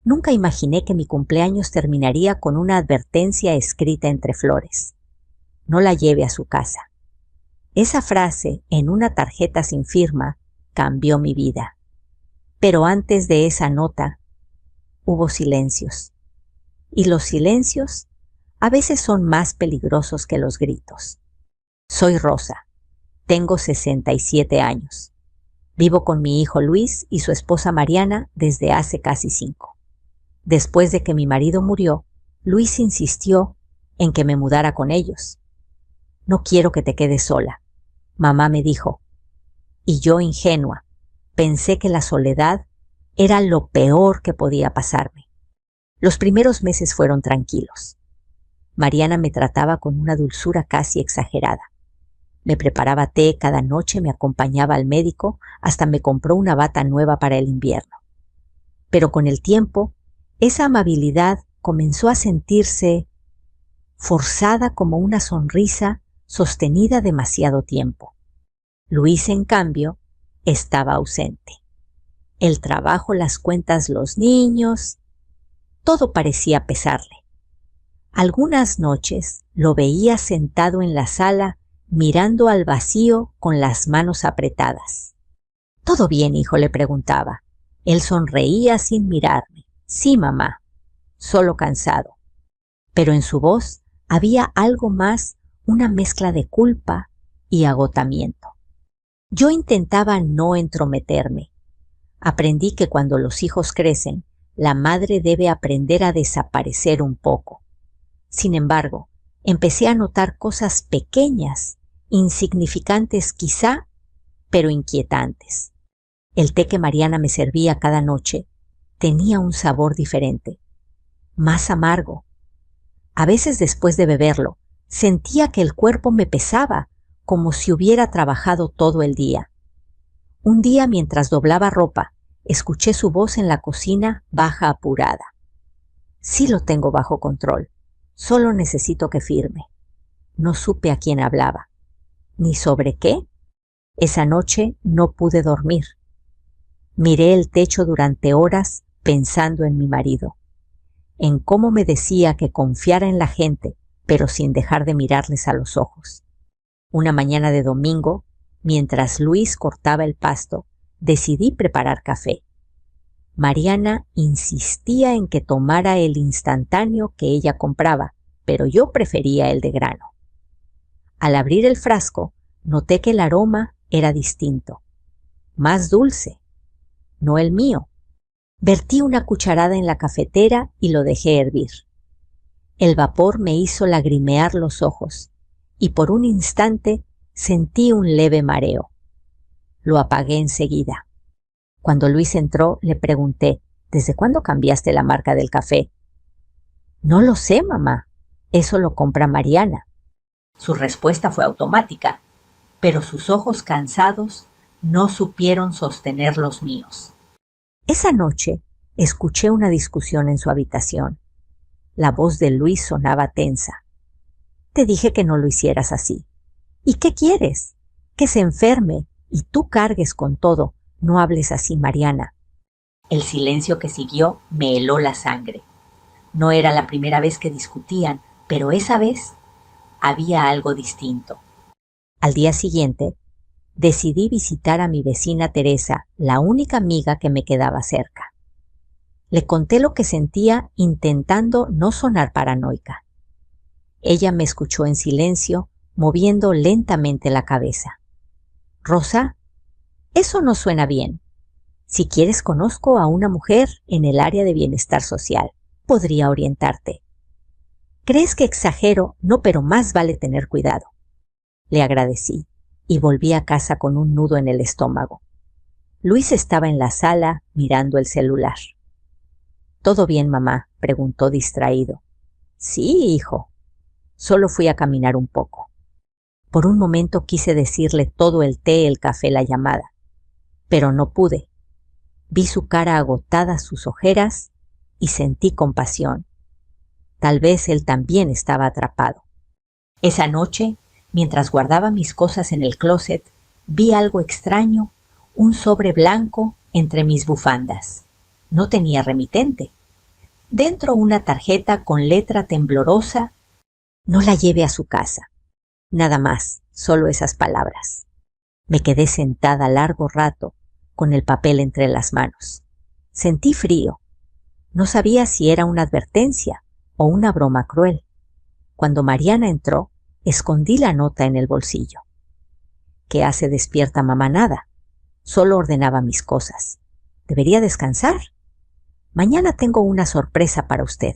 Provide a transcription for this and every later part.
Nunca imaginé que mi cumpleaños terminaría con una advertencia escrita entre flores. No la lleve a su casa. Esa frase en una tarjeta sin firma cambió mi vida. Pero antes de esa nota hubo silencios. Y los silencios a veces son más peligrosos que los gritos. Soy Rosa. Tengo 67 años. Vivo con mi hijo Luis y su esposa Mariana desde hace casi 5. Después de que mi marido murió, Luis insistió en que me mudara con ellos. No quiero que te quedes sola, mamá me dijo. Y yo, ingenua, pensé que la soledad era lo peor que podía pasarme. Los primeros meses fueron tranquilos. Mariana me trataba con una dulzura casi exagerada. Me preparaba té cada noche, me acompañaba al médico, hasta me compró una bata nueva para el invierno. Pero con el tiempo, esa amabilidad comenzó a sentirse forzada como una sonrisa sostenida demasiado tiempo. Luis, en cambio, estaba ausente. El trabajo, las cuentas, los niños, todo parecía pesarle. Algunas noches lo veía sentado en la sala mirando al vacío con las manos apretadas. ¿Todo bien, hijo?, le preguntaba. Él sonreía sin mirarme. Sí, mamá, solo cansado. Pero en su voz había algo más, una mezcla de culpa y agotamiento. Yo intentaba no entrometerme. Aprendí que cuando los hijos crecen, la madre debe aprender a desaparecer un poco. Sin embargo, empecé a notar cosas pequeñas, insignificantes quizá, pero inquietantes. El té que Mariana me servía cada noche tenía un sabor diferente, más amargo. A veces después de beberlo, sentía que el cuerpo me pesaba, como si hubiera trabajado todo el día. Un día, mientras doblaba ropa, escuché su voz en la cocina, baja, apurada. Sí lo tengo bajo control, solo necesito que firme. No supe a quién hablaba, ni sobre qué. Esa noche no pude dormir. Miré el techo durante horas pensando en mi marido, en cómo me decía que confiara en la gente, pero sin dejar de mirarles a los ojos. Una mañana de domingo, mientras Luis cortaba el pasto, decidí preparar café. Mariana insistía en que tomara el instantáneo que ella compraba, pero yo prefería el de grano. Al abrir el frasco, noté que el aroma era distinto, más dulce, no el mío. Vertí una cucharada en la cafetera y lo dejé hervir. El vapor me hizo lagrimear los ojos y por un instante sentí un leve mareo. Lo apagué enseguida. Cuando Luis entró, le pregunté, ¿desde cuándo cambiaste la marca del café? No lo sé, mamá. Eso lo compra Mariana. Su respuesta fue automática, pero sus ojos cansados no supieron sostener los míos. Esa noche escuché una discusión en su habitación. La voz de Luis sonaba tensa. Te dije que no lo hicieras así. ¿Y qué quieres? Que se enferme y tú cargues con todo. No hables así, Mariana. El silencio que siguió me heló la sangre. No era la primera vez que discutían, pero esa vez había algo distinto. Al día siguiente, decidí visitar a mi vecina Teresa, la única amiga que me quedaba cerca. Le conté lo que sentía intentando no sonar paranoica. Ella me escuchó en silencio, moviendo lentamente la cabeza. Rosa, eso no suena bien. Si quieres, conozco a una mujer en el área de bienestar social. Podría orientarte. ¿Crees que exagero? No, pero más vale tener cuidado. Le agradecí y volví a casa con un nudo en el estómago. Luis estaba en la sala mirando el celular. ¿Todo bien, mamá?, preguntó distraído. Sí, hijo. Solo fui a caminar un poco. Por un momento quise decirle todo el té, el café, la llamada, pero no pude. Vi su cara agotada, sus ojeras, y sentí compasión. Tal vez él también estaba atrapado. Esa noche, mientras guardaba mis cosas en el closet, vi algo extraño, un sobre blanco entre mis bufandas. No tenía remitente. Dentro una tarjeta con letra temblorosa: no la lleve a su casa. Nada más, solo esas palabras. Me quedé sentada largo rato, con el papel entre las manos. Sentí frío. No sabía si era una advertencia o una broma cruel. Cuando Mariana entró, escondí la nota en el bolsillo. ¿Qué hace despierta mamá? Nada. Solo ordenaba mis cosas. ¿Debería descansar? Mañana tengo una sorpresa para usted.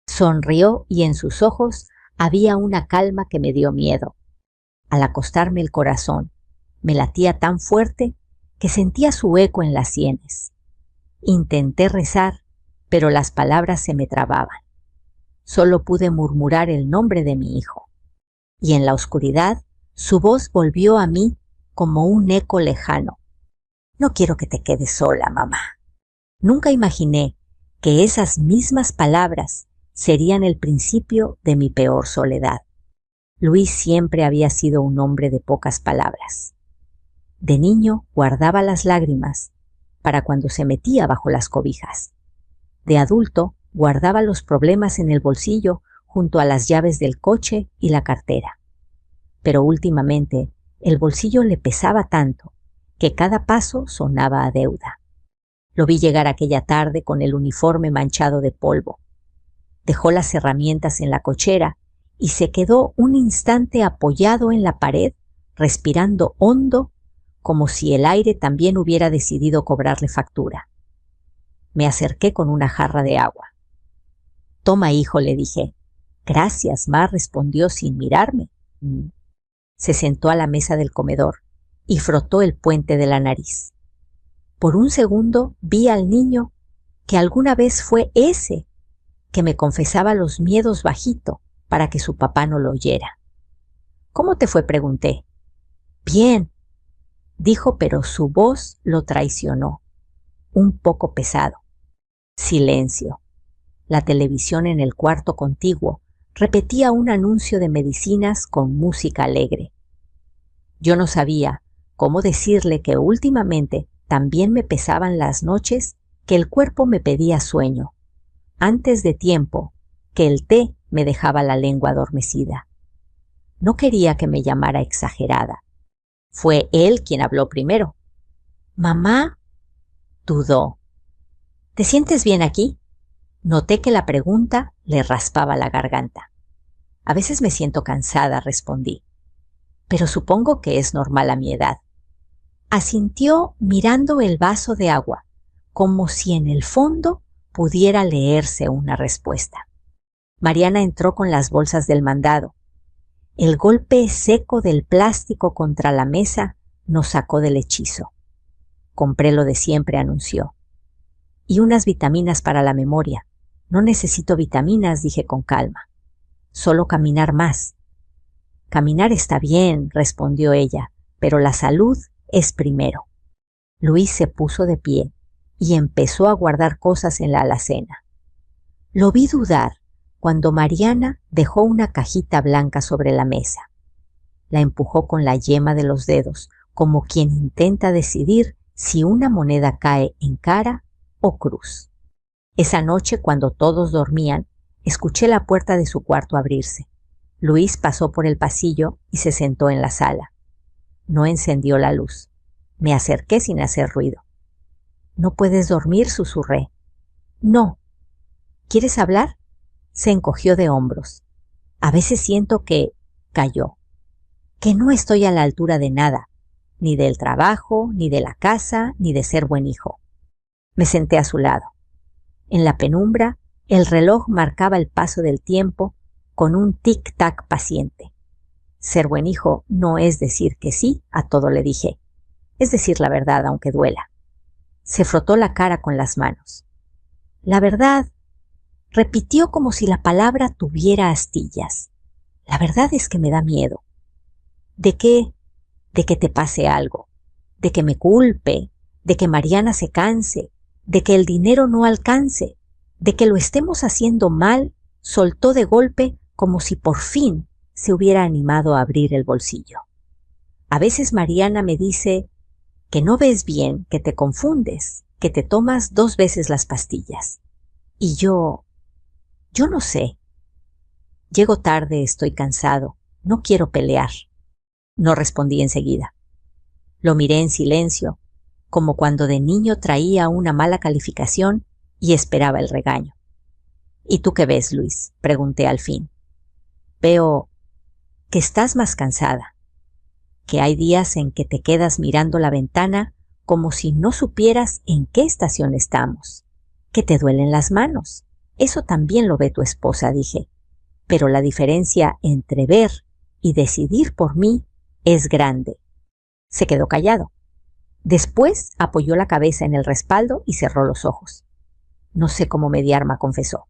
Sonrió y en sus ojos había una calma que me dio miedo. Al acostarme el corazón me latía tan fuerte que sentía su eco en las sienes. Intenté rezar, pero las palabras se me trababan. Solo pude murmurar el nombre de mi hijo. Y en la oscuridad su voz volvió a mí como un eco lejano. No quiero que te quedes sola, mamá. Nunca imaginé que esas mismas palabras serían el principio de mi peor soledad. Luis siempre había sido un hombre de pocas palabras. De niño guardaba las lágrimas para cuando se metía bajo las cobijas. De adulto guardaba los problemas en el bolsillo junto a las llaves del coche y la cartera. Pero últimamente el bolsillo le pesaba tanto que cada paso sonaba a deuda. Lo vi llegar aquella tarde con el uniforme manchado de polvo. Dejó las herramientas en la cochera y se quedó un instante apoyado en la pared, respirando hondo, como si el aire también hubiera decidido cobrarle factura. Me acerqué con una jarra de agua. «Toma, hijo», le dije. «Gracias, ma», respondió sin mirarme. Se sentó a la mesa del comedor y frotó el puente de la nariz. Por un segundo vi al niño que alguna vez fue ese que me confesaba los miedos bajito para que su papá no lo oyera. «¿Cómo te fue?», pregunté. «Bien», dijo, pero su voz lo traicionó, un poco pesado. Silencio. La televisión en el cuarto contiguo repetía un anuncio de medicinas con música alegre. Yo no sabía cómo decirle que últimamente también me pesaban las noches, que el cuerpo me pedía sueño, antes de tiempo, que el té me dejaba la lengua adormecida. No quería que me llamara exagerada. Fue él quien habló primero. «Mamá», dudó. «¿Te sientes bien aquí?». Noté que la pregunta le raspaba la garganta. «A veces me siento cansada», respondí. «Pero supongo que es normal a mi edad». Asintió mirando el vaso de agua, como si en el fondo pudiera leerse una respuesta. Mariana entró con las bolsas del mandado. El golpe seco del plástico contra la mesa nos sacó del hechizo. «Compré lo de siempre», anunció. «Y unas vitaminas para la memoria». «No necesito vitaminas», dije con calma. «Solo caminar más». «Caminar está bien», respondió ella, «pero la salud es primero». Luis se puso de pie y empezó a guardar cosas en la alacena. Lo vi dudar cuando Mariana dejó una cajita blanca sobre la mesa. La empujó con la yema de los dedos, como quien intenta decidir si una moneda cae en cara o cruz. Esa noche, cuando todos dormían, escuché la puerta de su cuarto abrirse. Luis pasó por el pasillo y se sentó en la sala. No encendió la luz. Me acerqué sin hacer ruido. «¿No puedes dormir?», susurré. «No». «¿Quieres hablar?». Se encogió de hombros. «A veces siento que…», calló, «que no estoy a la altura de nada, ni del trabajo, ni de la casa, ni de ser buen hijo». Me senté a su lado. En la penumbra, el reloj marcaba el paso del tiempo con un tic-tac paciente. «Ser buen hijo no es decir que sí a todo», le dije. «Es decir la verdad, aunque duela». Se frotó la cara con las manos. «La verdad», repitió como si la palabra tuviera astillas. «La verdad es que me da miedo». «¿De qué?». «De que te pase algo, de que me culpe, de que Mariana se canse, de que el dinero no alcance, de que lo estemos haciendo mal», soltó de golpe como si por fin se hubiera animado a abrir el bolsillo. «A veces Mariana me dice que no ves bien, que te confundes, que te tomas 2 veces las pastillas». Y yo no sé. Llego tarde, estoy cansado, no quiero pelear. No respondí enseguida. Lo miré en silencio, como cuando de niño traía una mala calificación y esperaba el regaño. ¿Y tú qué ves, Luis?, pregunté al fin. Veo que estás más cansada, que hay días en que te quedas mirando la ventana como si no supieras en qué estación estamos, que te duelen las manos. Eso también lo ve tu esposa, dije, pero la diferencia entre ver y decidir por mí es grande. Se quedó callado. Después apoyó la cabeza en el respaldo y cerró los ojos. No sé cómo mediarme, confesó.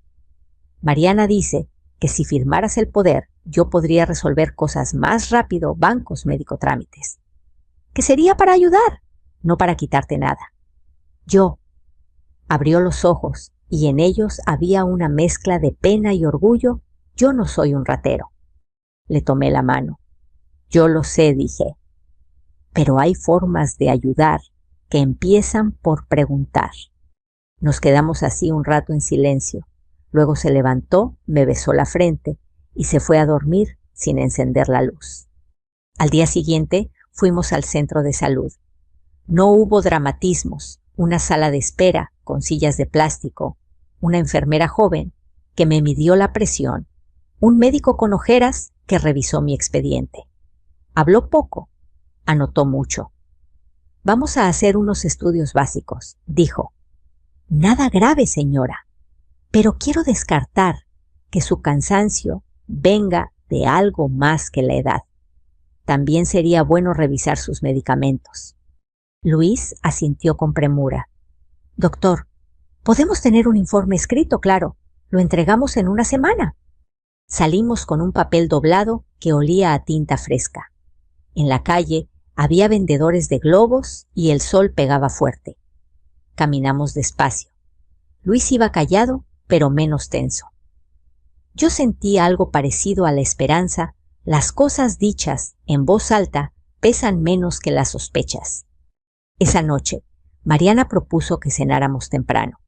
Mariana dice que si firmaras el poder, yo podría resolver cosas más rápido, bancos, médico, trámites. Que sería para ayudar, no para quitarte nada. Abrió los ojos y en ellos había una mezcla de pena y orgullo. Yo no soy un ratero. Le tomé la mano. Yo lo sé, dije. Pero hay formas de ayudar que empiezan por preguntar. Nos quedamos así un rato en silencio. Luego se levantó, me besó la frente y se fue a dormir sin encender la luz. Al día siguiente fuimos al centro de salud. No hubo dramatismos, una sala de espera con sillas de plástico, una enfermera joven que me midió la presión, un médico con ojeras que revisó mi expediente. Habló poco, anotó mucho. Vamos a hacer unos estudios básicos, dijo. Nada grave, señora, pero quiero descartar que su cansancio venga de algo más que la edad. También sería bueno revisar sus medicamentos. Luis asintió con premura. Doctor, podemos tener un informe escrito, claro. Lo entregamos en una semana. Salimos con un papel doblado que olía a tinta fresca. En la calle había vendedores de globos y el sol pegaba fuerte. Caminamos despacio. Luis iba callado, pero menos tenso. Yo sentí algo parecido a la esperanza. Las cosas dichas en voz alta pesan menos que las sospechas. Esa noche, Mariana propuso que cenáramos temprano.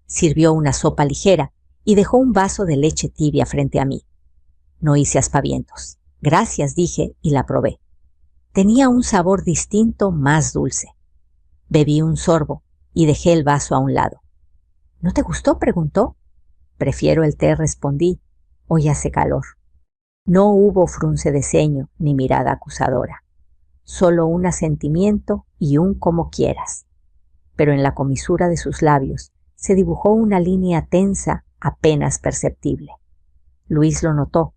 Sirvió una sopa ligera y dejó un vaso de leche tibia frente a mí. No hice aspavientos. Gracias, dije, y la probé. Tenía un sabor distinto, más dulce. Bebí un sorbo y dejé el vaso a un lado. ¿No te gustó?, preguntó. Prefiero el té, respondí. Hoy hace calor. No hubo frunce de ceño ni mirada acusadora. Solo un asentimiento y un como quieras. Pero en la comisura de sus labios se dibujó una línea tensa apenas perceptible. Luis lo notó,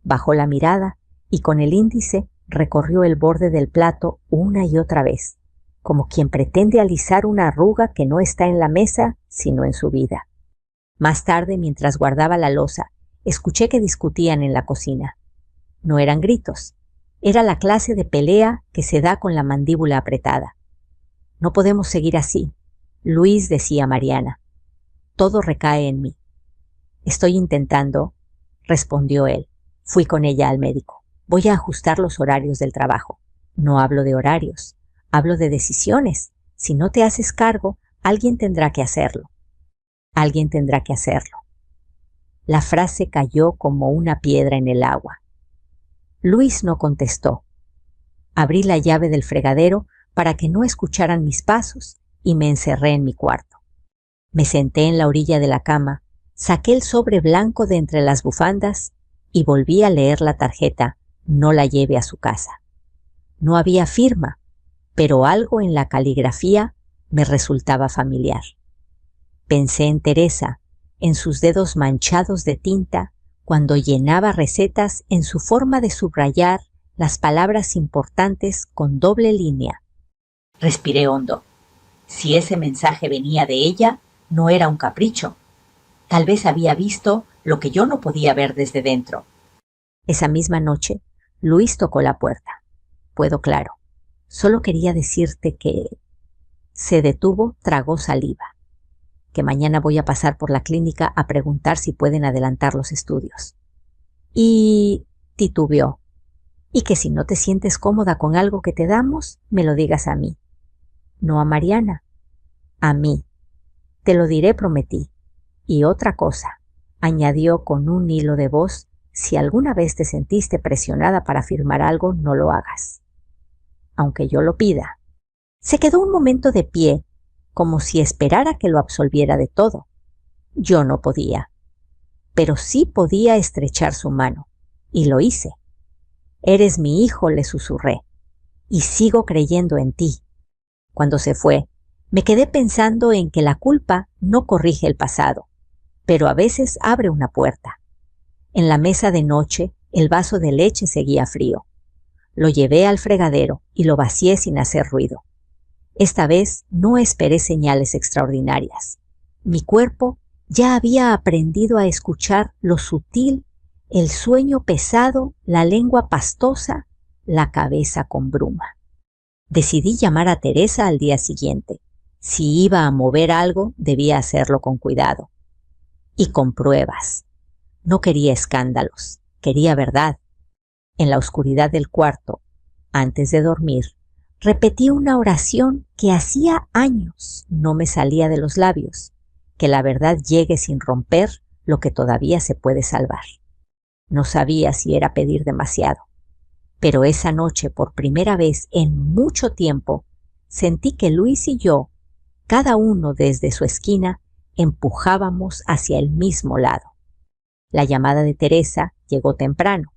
bajó la mirada y con el índice recorrió el borde del plato una y otra vez, como quien pretende alisar una arruga que no está en la mesa, sino en su vida. Más tarde, mientras guardaba la loza, escuché que discutían en la cocina. No eran gritos. Era la clase de pelea que se da con la mandíbula apretada. No podemos seguir así, Luis, decía Mariana. Todo recae en mí. Estoy intentando, respondió él. Fui con ella al médico. Voy a ajustar los horarios del trabajo. No hablo de horarios, hablo de decisiones. Si no te haces cargo, alguien tendrá que hacerlo. Alguien tendrá que hacerlo. La frase cayó como una piedra en el agua. Luis no contestó. Abrí la llave del fregadero para que no escucharan mis pasos y me encerré en mi cuarto. Me senté en la orilla de la cama, saqué el sobre blanco de entre las bufandas y volví a leer la tarjeta «No la lleve a su casa». No había firma, pero algo en la caligrafía me resultaba familiar. Pensé en Teresa, en sus dedos manchados de tinta, cuando llenaba recetas en su forma de subrayar las palabras importantes con doble línea. Respiré hondo. Si ese mensaje venía de ella, no era un capricho. Tal vez había visto lo que yo no podía ver desde dentro. Esa misma noche, Luis tocó la puerta. Puedo, claro. Solo quería decirte que... Se detuvo, tragó saliva. Que mañana voy a pasar por la clínica a preguntar si pueden adelantar los estudios. Y titubeó. Y que si no te sientes cómoda con algo que te damos, me lo digas a mí. No a Mariana. A mí. Te lo diré, prometí. Y otra cosa, añadió con un hilo de voz, si alguna vez te sentiste presionada para firmar algo, no lo hagas, aunque yo lo pida. Se quedó un momento de pie, como si esperara que lo absolviera de todo. Yo no podía, pero sí podía estrechar su mano, y lo hice. Eres mi hijo, le susurré, y sigo creyendo en ti. Cuando se fue, me quedé pensando en que la culpa no corrige el pasado, pero a veces abre una puerta. En la mesa de noche, el vaso de leche seguía frío. Lo llevé al fregadero y lo vacié sin hacer ruido. Esta vez no esperé señales extraordinarias. Mi cuerpo ya había aprendido a escuchar lo sutil, el sueño pesado, la lengua pastosa, la cabeza con bruma. Decidí llamar a Teresa al día siguiente. Si iba a mover algo, debía hacerlo con cuidado. Y con pruebas. No quería escándalos, quería verdad. En la oscuridad del cuarto, antes de dormir, repetí una oración que hacía años no me salía de los labios, que la verdad llegue sin romper lo que todavía se puede salvar. No sabía si era pedir demasiado, pero esa noche, por primera vez en mucho tiempo, sentí que Luis y yo, cada uno desde su esquina, empujábamos hacia el mismo lado. La llamada de Teresa llegó temprano.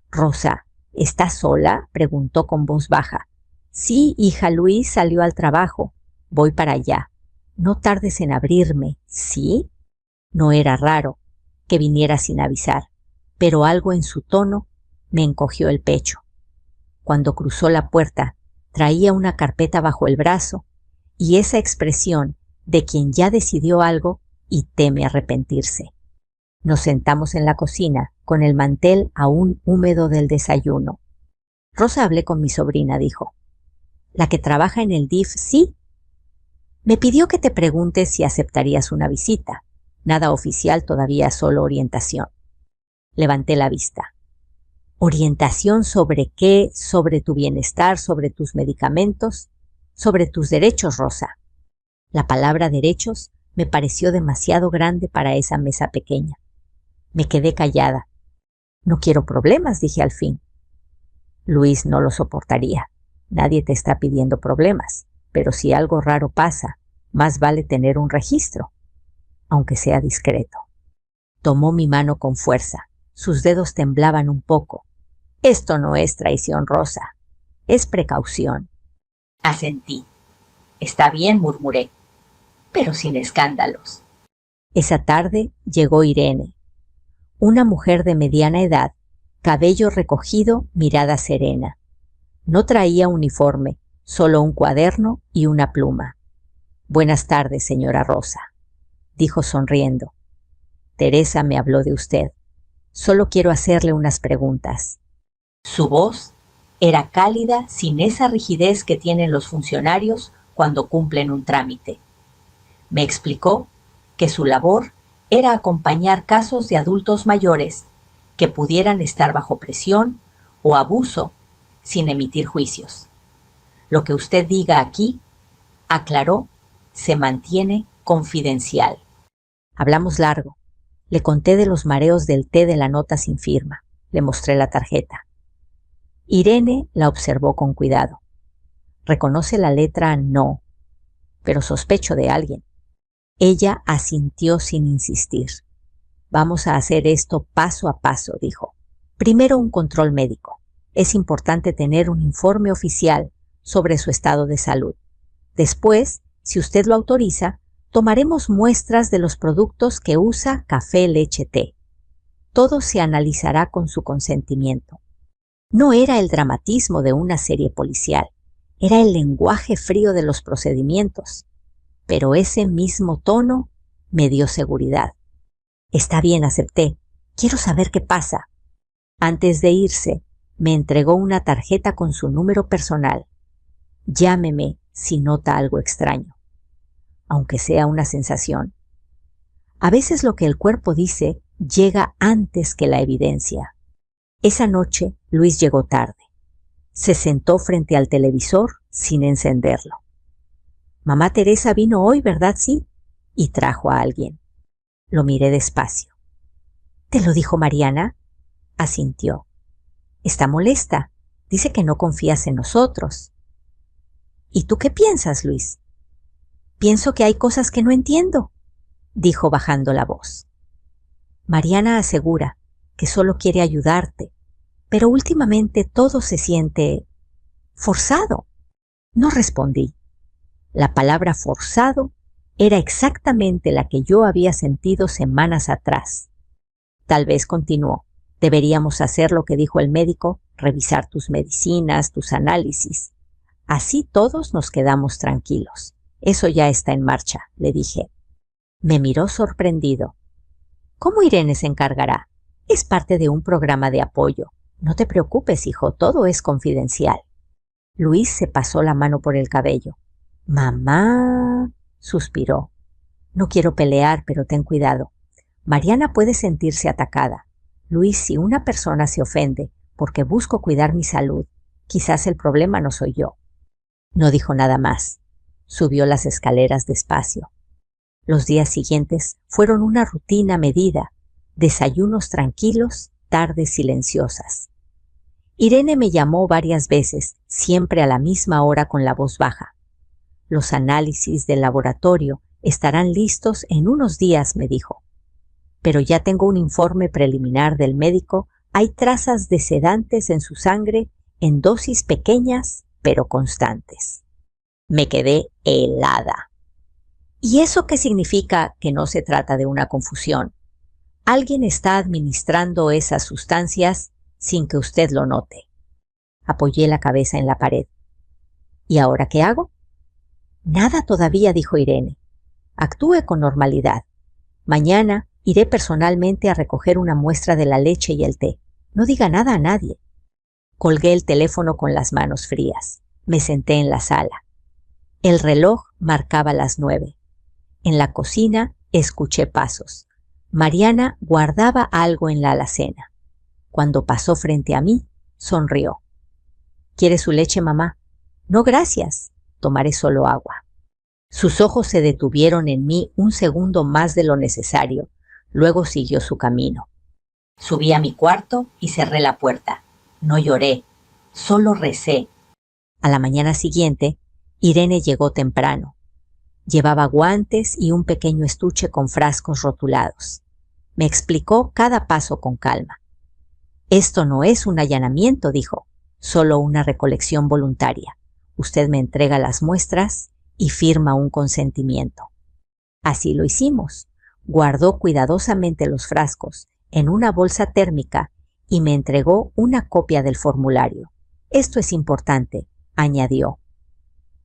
«Rosa, ¿estás sola?», preguntó con voz baja. «Sí, hija, Luis salió al trabajo. Voy para allá. No tardes en abrirme, ¿sí?». No era raro que viniera sin avisar, pero algo en su tono me encogió el pecho. Cuando cruzó la puerta, traía una carpeta bajo el brazo y esa expresión de quien ya decidió algo y teme arrepentirse. Nos sentamos en la cocina, con el mantel aún húmedo del desayuno. «Rosa, hablé con mi sobrina», dijo. «¿La que trabaja en el DIF, sí? Me pidió que te preguntes si aceptarías una visita. Nada oficial todavía, solo orientación». Levanté la vista. «¿Orientación sobre qué? ¿Sobre tu bienestar? ¿Sobre tus medicamentos? Sobre tus derechos, Rosa». La palabra derechos me pareció demasiado grande para esa mesa pequeña. Me quedé callada. «No quiero problemas», dije al fin. «Luis no lo soportaría. Nadie te está pidiendo problemas, pero si algo raro pasa, más vale tener un registro, aunque sea discreto». Tomó mi mano con fuerza. Sus dedos temblaban un poco. «Esto no es traición, Rosa. Es precaución». Asentí. «Está bien», murmuré, «pero sin escándalos». Esa tarde llegó Irene. Una mujer de mediana edad, cabello recogido, mirada serena. No traía uniforme, solo un cuaderno y una pluma. «Buenas tardes, señora Rosa», dijo sonriendo. «Teresa me habló de usted. Solo quiero hacerle unas preguntas». Su voz era cálida, sin esa rigidez que tienen los funcionarios cuando cumplen un trámite. Me explicó que su labor era acompañar casos de adultos mayores que pudieran estar bajo presión o abuso sin emitir juicios. «Lo que usted diga aquí», aclaró, «se mantiene confidencial». Hablamos largo. Le conté de los mareos del té de la nota sin firma. Le mostré la tarjeta. Irene la observó con cuidado. Reconoce la letra no, pero sospecho de alguien. Ella asintió sin insistir. «Vamos a hacer esto paso a paso», dijo. «Primero un control médico. Es importante tener un informe oficial sobre su estado de salud. Después, si usted lo autoriza, tomaremos muestras de los productos que usa, café, leche, té. Todo se analizará con su consentimiento». No era el dramatismo de una serie policial, era el lenguaje frío de los procedimientos. Pero ese mismo tono me dio seguridad. «Está bien», acepté. «Quiero saber qué pasa». Antes de irse, me entregó una tarjeta con su número personal. «Llámeme si nota algo extraño», aunque sea una sensación. A veces lo que el cuerpo dice llega antes que la evidencia. Esa noche Luis llegó tarde. Se sentó frente al televisor sin encenderlo. «Mamá Teresa vino hoy, ¿verdad? Sí». Y trajo a alguien. Lo miré despacio. ¿Te lo dijo Mariana? Asintió. Está molesta. Dice que no confías en nosotros. ¿Y tú qué piensas, Luis? Pienso que hay cosas que no entiendo, dijo bajando la voz. Mariana asegura que solo quiere ayudarte, pero últimamente todo se siente forzado. No respondí. La palabra forzado era exactamente la que yo había sentido semanas atrás. Tal vez continuó. Deberíamos hacer lo que dijo el médico, revisar tus medicinas, tus análisis. Así todos nos quedamos tranquilos. Eso ya está en marcha, le dije. Me miró sorprendido. ¿Cómo Irene se encargará? Es parte de un programa de apoyo. No te preocupes, hijo, todo es confidencial. Luis se pasó la mano por el cabello. Mamá, suspiró. No quiero pelear, pero ten cuidado. Mariana puede sentirse atacada. Luis, si una persona se ofende porque busco cuidar mi salud, quizás el problema no soy yo. No dijo nada más. Subió las escaleras despacio. Los días siguientes fueron una rutina medida, desayunos tranquilos, tardes silenciosas. Irene me llamó varias veces, siempre a la misma hora con la voz baja. Los análisis del laboratorio estarán listos en unos días, me dijo. Pero ya tengo un informe preliminar del médico. Hay trazas de sedantes en su sangre en dosis pequeñas pero constantes. Me quedé helada. ¿Y eso qué significa? Que no se trata de una confusión. Alguien está administrando esas sustancias sin que usted lo note. Apoyé la cabeza en la pared. ¿Y ahora qué hago? Nada todavía, dijo Irene. Actúe con normalidad. Mañana iré personalmente a recoger una muestra de la leche y el té. No diga nada a nadie. Colgué el teléfono con las manos frías. Me senté en la sala. El reloj marcaba las 9. En la cocina escuché pasos. Mariana guardaba algo en la alacena. Cuando pasó frente a mí, sonrió. ¿Quiere su leche, mamá? No, gracias. Tomaré solo agua. Sus ojos se detuvieron en mí un segundo más de lo necesario. Luego siguió su camino. Subí a mi cuarto y cerré la puerta. No lloré, solo recé. A la mañana siguiente, Irene llegó temprano. Llevaba guantes y un pequeño estuche con frascos rotulados. Me explicó cada paso con calma. Esto no es un allanamiento, dijo, solo una recolección voluntaria. Usted me entrega las muestras y firma un consentimiento. Así lo hicimos. Guardó cuidadosamente los frascos en una bolsa térmica y me entregó una copia del formulario. Esto es importante, añadió.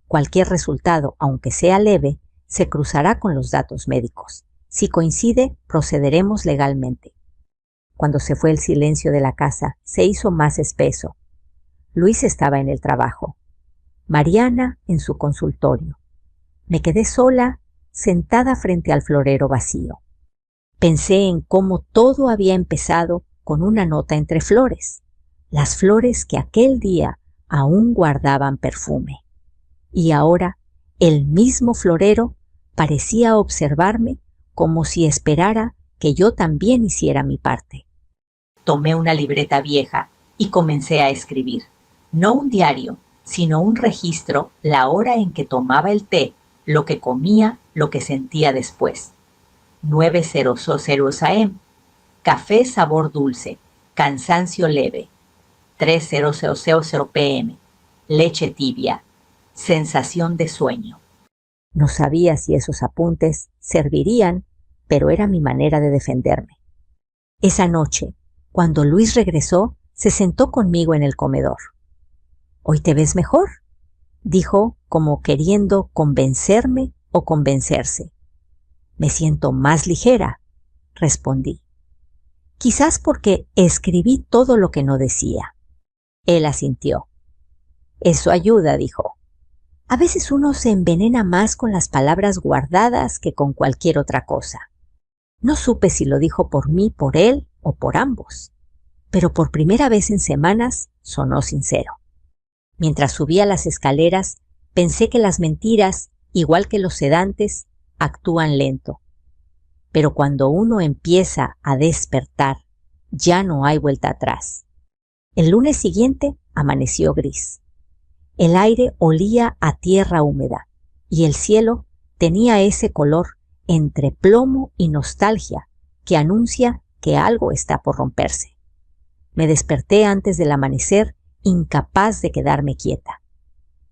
Cualquier resultado, aunque sea leve, se cruzará con los datos médicos. Si coincide, procederemos legalmente. Cuando se fue el silencio de la casa, se hizo más espeso. Luis estaba en el trabajo. Mariana en su consultorio. Me quedé sola, sentada frente al florero vacío. Pensé en cómo todo había empezado con una nota entre flores, las flores que aquel día aún guardaban perfume. Y ahora el mismo florero parecía observarme como si esperara que yo también hiciera mi parte. Tomé una libreta vieja y comencé a escribir. No un diario, sino un registro, la hora en que tomaba el té, lo que comía, lo que sentía después. 9:00 AM. Café sabor dulce, cansancio leve. 3:00 PM. Leche tibia, sensación de sueño. No sabía si esos apuntes servirían, pero era mi manera de defenderme. Esa noche, cuando Luis regresó, se sentó conmigo en el comedor. «¿Hoy te ves mejor?», dijo, como queriendo convencerme o convencerse. «Me siento más ligera», respondí. Quizás porque escribí todo lo que no decía. Él asintió. «Eso ayuda», dijo. «A veces uno se envenena más con las palabras guardadas que con cualquier otra cosa». No supe si lo dijo por mí, por él o por ambos, pero por primera vez en semanas sonó sincero. Mientras subía las escaleras, pensé que las mentiras, igual que los sedantes, actúan lento. pero cuando uno empieza a despertar, ya no hay vuelta atrás. El lunes siguiente amaneció gris. El aire olía a tierra húmeda y el cielo tenía ese color entre plomo y nostalgia que anuncia que algo está por romperse. Me desperté antes del amanecer, incapaz de quedarme quieta.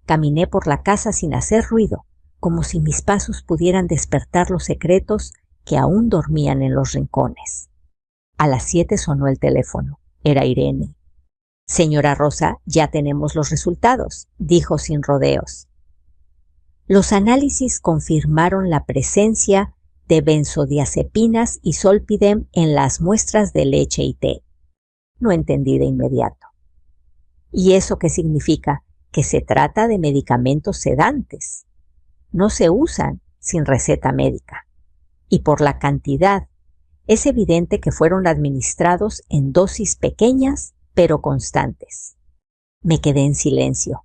Caminé por la casa sin hacer ruido, como si mis pasos pudieran despertar los secretos que aún dormían en los rincones. A las 7 sonó el teléfono. Era Irene. «Señora Rosa, ya tenemos los resultados», dijo sin rodeos. Los análisis confirmaron la presencia de benzodiazepinas y zolpidem en las muestras de leche y té. No entendí de inmediato. ¿Y eso qué significa? Que se trata de medicamentos sedantes. No se usan sin receta médica. Y por la cantidad, es evidente que fueron administrados en dosis pequeñas pero constantes. Me quedé en silencio.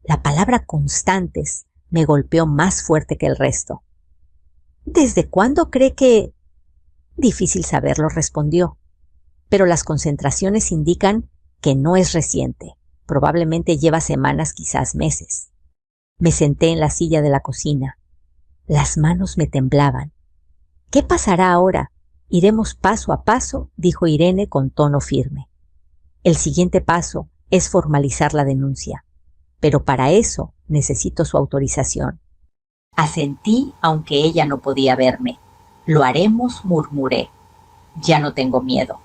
La palabra constantes me golpeó más fuerte que el resto. ¿Desde cuándo cree que...? Difícil saberlo, respondió. Pero las concentraciones indican que no es reciente. Probablemente lleva semanas, quizás meses. Me senté en la silla de la cocina. Las manos me temblaban. ¿Qué pasará ahora? Iremos paso a paso, dijo Irene con tono firme. El siguiente paso es formalizar la denuncia, pero para eso necesito su autorización. Asentí, aunque ella no podía verme. Lo haremos, murmuré. Ya no tengo miedo.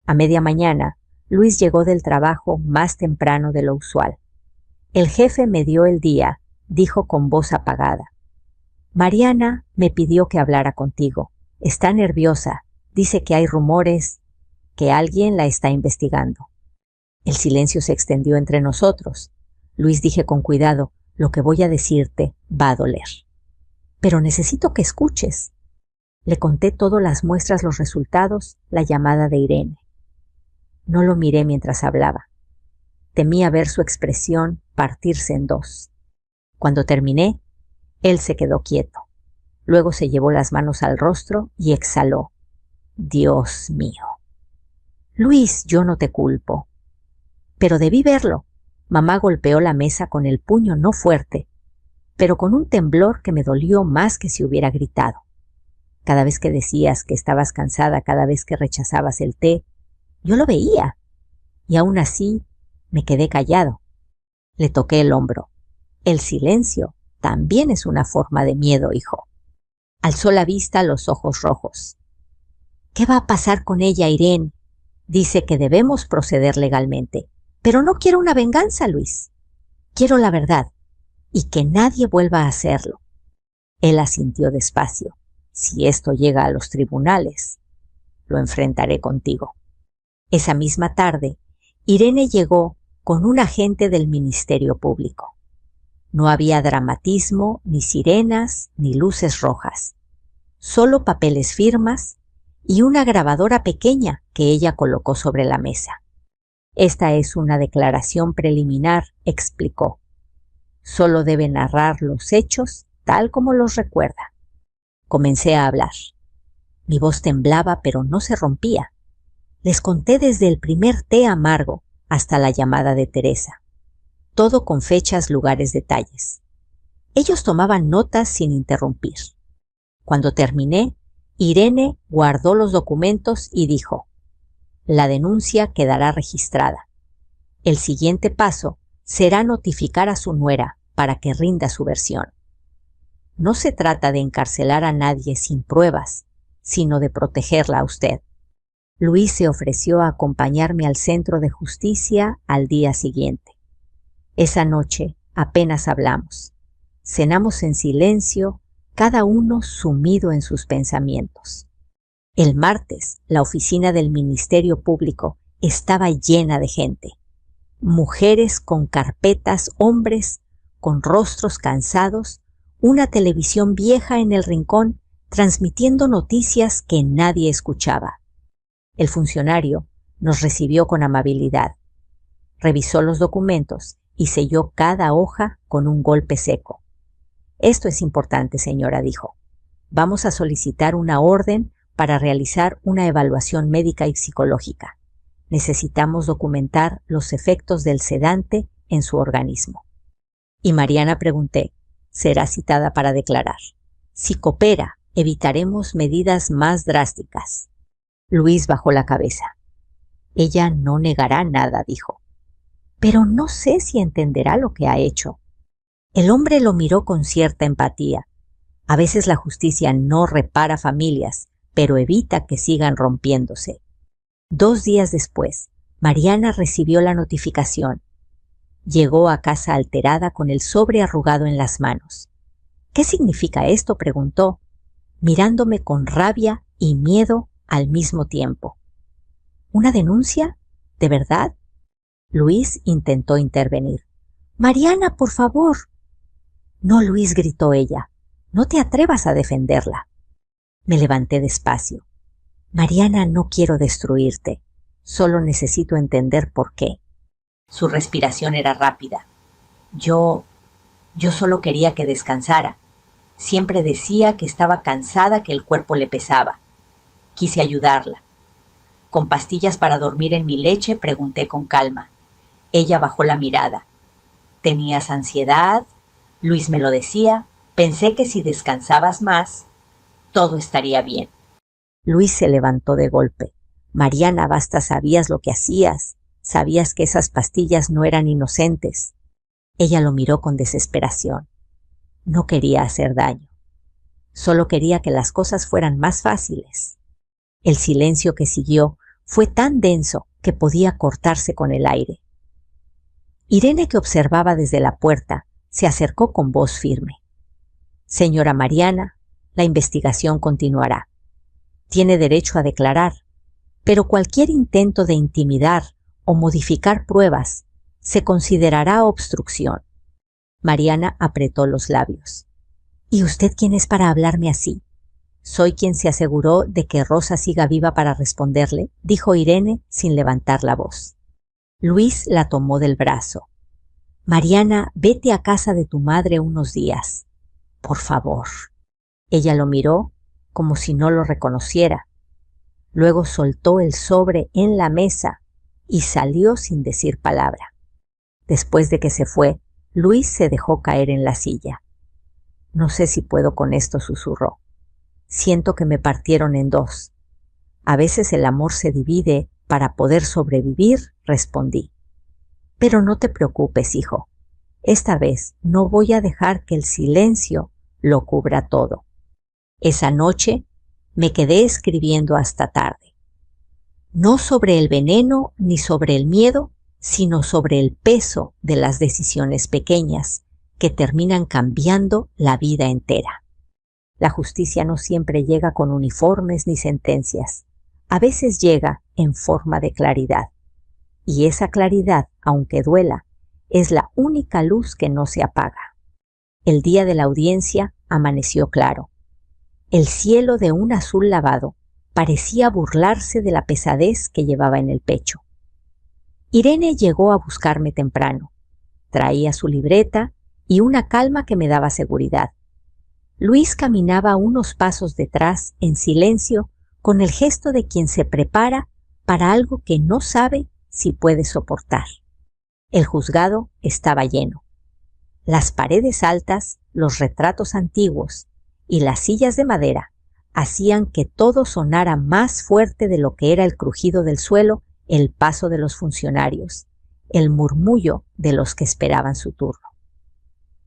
A media mañana, Luis llegó del trabajo más temprano de lo usual. El jefe me dio el día, dijo con voz apagada. Mariana me pidió que hablara contigo. Está nerviosa. Dice que hay rumores, que alguien la está investigando. El silencio se extendió entre nosotros. Luis, dije con cuidado, lo que voy a decirte va a doler. Pero necesito que escuches. Le conté todas las muestras, los resultados, la llamada de Irene. No lo miré mientras hablaba. Temía ver su expresión partirse en dos. Cuando terminé, él se quedó quieto. Luego se llevó las manos al rostro y exhaló. Dios mío. Luis, yo no te culpo. Pero debí verlo. Mamá golpeó la mesa con el puño no fuerte, pero con un temblor que me dolió más que si hubiera gritado. Cada vez que decías que estabas cansada, cada vez que rechazabas el té, yo lo veía. Y aún así me quedé callado. Le toqué el hombro. El silencio también es una forma de miedo, hijo. Alzó la vista, los ojos rojos. ¿Qué va a pasar con ella, Irene? Dice que debemos proceder legalmente. Pero no quiero una venganza, Luis. Quiero la verdad, y que nadie vuelva a hacerlo. Él asintió despacio. Si esto llega a los tribunales, lo enfrentaré contigo. Esa misma tarde, Irene llegó con un agente del Ministerio Público. No había dramatismo, ni sirenas, ni luces rojas. Solo papeles, firmas y una grabadora pequeña que ella colocó sobre la mesa. Esta es una declaración preliminar, explicó. Solo debe narrar los hechos tal como los recuerda. Comencé a hablar. Mi voz temblaba, pero no se rompía. Les conté desde el primer té amargo hasta la llamada de Teresa. Todo con fechas, lugares, detalles. Ellos tomaban notas sin interrumpir. Cuando terminé, Irene guardó los documentos y dijo: la denuncia quedará registrada. El siguiente paso será notificar a su nuera para que rinda su versión. No se trata de encarcelar a nadie sin pruebas, sino de protegerla a usted. Luis se ofreció a acompañarme al centro de justicia al día siguiente. Esa noche apenas hablamos. Cenamos en silencio, cada uno sumido en sus pensamientos. El martes, la oficina del Ministerio Público estaba llena de gente. Mujeres con carpetas, hombres con rostros cansados, una televisión vieja en el rincón transmitiendo noticias que nadie escuchaba. El funcionario nos recibió con amabilidad. Revisó los documentos y selló cada hoja con un golpe seco. Esto es importante, señora, dijo. Vamos a solicitar una orden para realizar una evaluación médica y psicológica. Necesitamos documentar los efectos del sedante en su organismo. Y Mariana pregunté, será citada para declarar. Si coopera, evitaremos medidas más drásticas. Luis bajó la cabeza. Ella no negará nada, dijo. Pero no sé si entenderá lo que ha hecho. El hombre lo miró con cierta empatía. A veces la justicia no repara familias, pero evita que sigan rompiéndose. 2 días después, Mariana recibió la notificación. Llegó a casa alterada con el sobre arrugado en las manos. ¿Qué significa esto?, preguntó, mirándome con rabia y miedo al mismo tiempo. ¿Una denuncia? ¿De verdad? Luis intentó intervenir. Mariana, por favor. No, Luis, gritó ella. No te atrevas a defenderla. Me levanté despacio. Mariana, no quiero destruirte. Solo necesito entender por qué. Su respiración era rápida. Yo solo quería que descansara. Siempre decía que estaba cansada, que el cuerpo le pesaba. Quise ayudarla. ¿Con pastillas para dormir en mi leche?, pregunté con calma. Ella bajó la mirada. ¿Tenías ansiedad? Luis me lo decía. Pensé que si descansabas más, todo estaría bien. Luis se levantó de golpe. Mariana, basta, sabías lo que hacías. Sabías que esas pastillas no eran inocentes. Ella lo miró con desesperación. No quería hacer daño. Solo quería que las cosas fueran más fáciles. El silencio que siguió fue tan denso que podía cortarse con el aire. Irene, que observaba desde la puerta, se acercó con voz firme. Señora Mariana, la investigación continuará. Tiene derecho a declarar, pero cualquier intento de intimidar o modificar pruebas se considerará obstrucción. Mariana apretó los labios. ¿Y usted quién es para hablarme así? Soy quien se aseguró de que Rosa siga viva para responderle, dijo Irene sin levantar la voz. Luis la tomó del brazo. Mariana, vete a casa de tu madre unos días. Por favor. Ella lo miró como si no lo reconociera. Luego soltó el sobre en la mesa y salió sin decir palabra. Después de que se fue, Luis se dejó caer en la silla. No sé si puedo con esto, susurró. Siento que me partieron en dos. A veces el amor se divide para poder sobrevivir, respondí. Pero no te preocupes, hijo. Esta vez no voy a dejar que el silencio lo cubra todo. Esa noche me quedé escribiendo hasta tarde. No sobre el veneno ni sobre el miedo, sino sobre el peso de las decisiones pequeñas que terminan cambiando la vida entera. La justicia no siempre llega con uniformes ni sentencias. A veces llega en forma de claridad. Y esa claridad, aunque duela, es la única luz que no se apaga. El día de la audiencia amaneció claro. El cielo de un azul lavado parecía burlarse de la pesadez que llevaba en el pecho. Irene llegó a buscarme temprano. Traía su libreta y una calma que me daba seguridad. Luis caminaba unos pasos detrás, en silencio, con el gesto de quien se prepara para algo que no sabe si puede soportar. El juzgado estaba lleno. Las paredes altas, los retratos antiguos y las sillas de madera hacían que todo sonara más fuerte de lo que era el crujido del suelo, el paso de los funcionarios, el murmullo de los que esperaban su turno.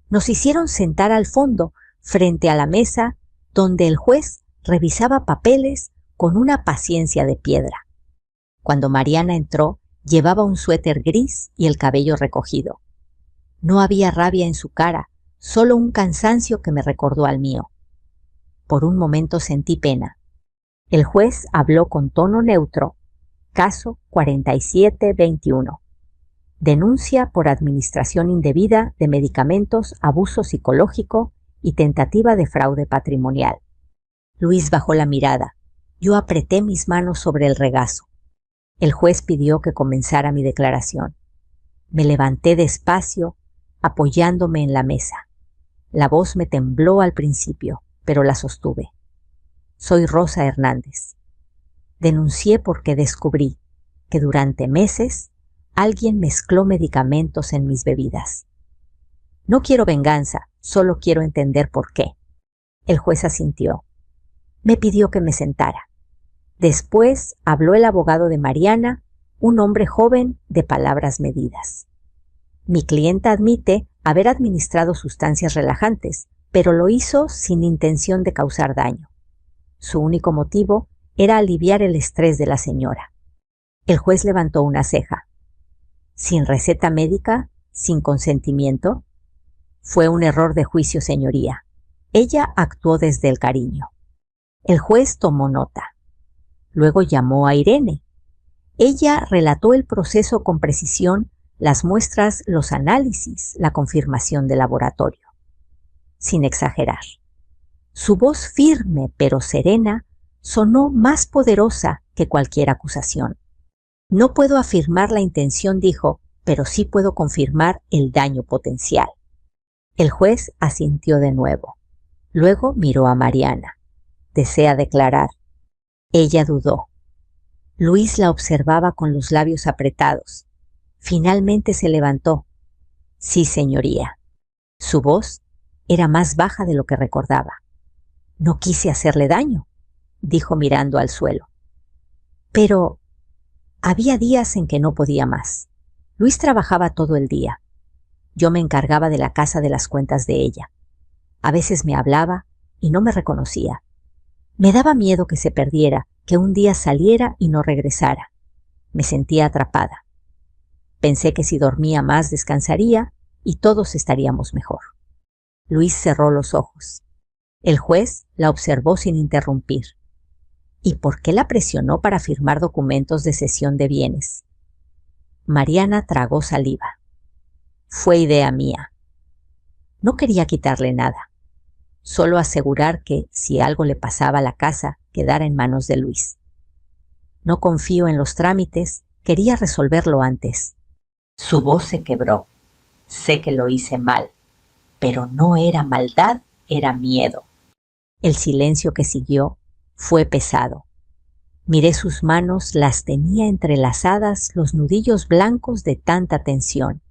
Nos hicieron sentar al fondo, frente a la mesa, donde el juez revisaba papeles con una paciencia de piedra. Cuando Mariana entró, llevaba un suéter gris y el cabello recogido. No había rabia en su cara, solo un cansancio que me recordó al mío. Por un momento sentí pena. El juez habló con tono neutro. Caso 4721. Denuncia por administración indebida de medicamentos, abuso psicológico y tentativa de fraude patrimonial. Luis bajó la mirada. Yo apreté mis manos sobre el regazo. El juez pidió que comenzara mi declaración. Me levanté despacio, apoyándome en la mesa. La voz me tembló al principio, pero la sostuve. Soy Rosa Hernández. Denuncié porque descubrí que durante meses alguien mezcló medicamentos en mis bebidas. No quiero venganza, solo quiero entender por qué. El juez asintió. Me pidió que me sentara. Después habló el abogado de Mariana, un hombre joven de palabras medidas. Mi clienta admite haber administrado sustancias relajantes, pero lo hizo sin intención de causar daño. Su único motivo era aliviar el estrés de la señora. El juez levantó una ceja. ¿Sin receta médica? ¿Sin consentimiento? Fue un error de juicio, señoría. Ella actuó desde el cariño. El juez tomó nota. Luego llamó a Irene. Ella relató el proceso con precisión, las muestras, los análisis, la confirmación de laboratorio. Sin exagerar. Su voz firme pero serena sonó más poderosa que cualquier acusación. No puedo afirmar la intención, dijo, pero sí puedo confirmar el daño potencial. El juez asintió de nuevo. Luego miró a Mariana. ¿Desea declarar? Ella dudó. Luis la observaba con los labios apretados. Finalmente se levantó. Sí, señoría. Su voz era más baja de lo que recordaba. No quise hacerle daño, dijo mirando al suelo. Pero había días en que no podía más. Luis trabajaba todo el día. Yo me encargaba de la casa de las cuentas de ella. A veces me hablaba y no me reconocía. Me daba miedo que se perdiera, que un día saliera y no regresara. Me sentía atrapada. Pensé que si dormía más descansaría y todos estaríamos mejor. Luis cerró los ojos. El juez la observó sin interrumpir. ¿Y por qué la presionó para firmar documentos de cesión de bienes? Mariana tragó saliva. Fue idea mía. No quería quitarle nada, solo asegurar que, si algo le pasaba a la casa, quedara en manos de Luis. No confío en los trámites, quería resolverlo antes. Su voz se quebró. Sé que lo hice mal, pero no era maldad, era miedo. El silencio que siguió fue pesado. Miré sus manos, las tenía entrelazadas, los nudillos blancos de tanta tensión.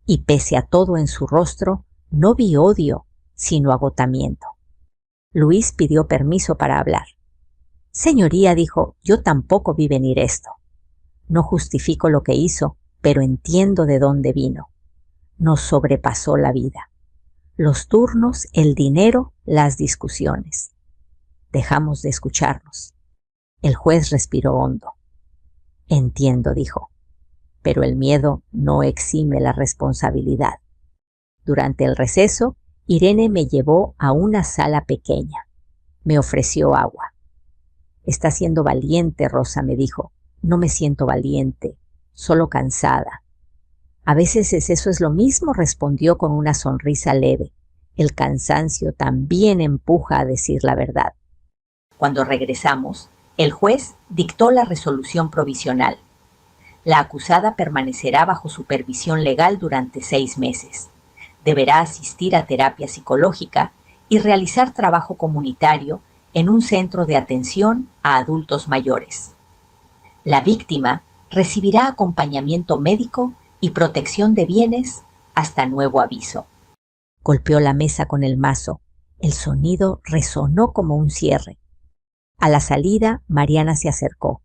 Y pese a todo en su rostro, no vi odio, sino agotamiento. Luis pidió permiso para hablar. Señoría, dijo, yo tampoco vi venir esto. No justifico lo que hizo, pero entiendo de dónde vino. Nos sobrepasó la vida. Los turnos, el dinero, las discusiones. Dejamos de escucharnos. El juez respiró hondo. Entiendo, dijo, pero el miedo no exime la responsabilidad. Durante el receso, Irene me llevó a una sala pequeña. Me ofreció agua. Está siendo valiente, Rosa, me dijo. No me siento valiente, solo cansada. A veces eso es lo mismo, respondió con una sonrisa leve. El cansancio también empuja a decir la verdad. Cuando regresamos, el juez dictó la resolución provisional. La acusada permanecerá bajo supervisión legal durante 6 meses. Deberá asistir a terapia psicológica y realizar trabajo comunitario en un centro de atención a adultos mayores. La víctima recibirá acompañamiento médico y protección de bienes hasta nuevo aviso. Golpeó la mesa con el mazo. El sonido resonó como un cierre. A la salida, Mariana se acercó.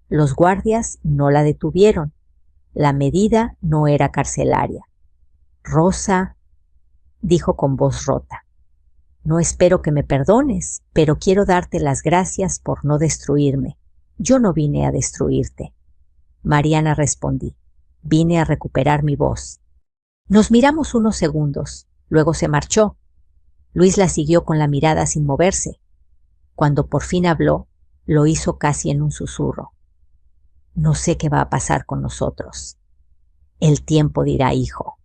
Los guardias no la detuvieron. La medida no era carcelaria. Rosa, dijo con voz rota, no espero que me perdones, pero quiero darte las gracias por no destruirme. Yo no vine a destruirte. Mariana, respondí. Vine a recuperar mi voz. Nos miramos unos segundos. Luego se marchó. Luis la siguió con la mirada sin moverse. Cuando por fin habló, lo hizo casi en un susurro. No sé qué va a pasar con nosotros. El tiempo dirá, hijo.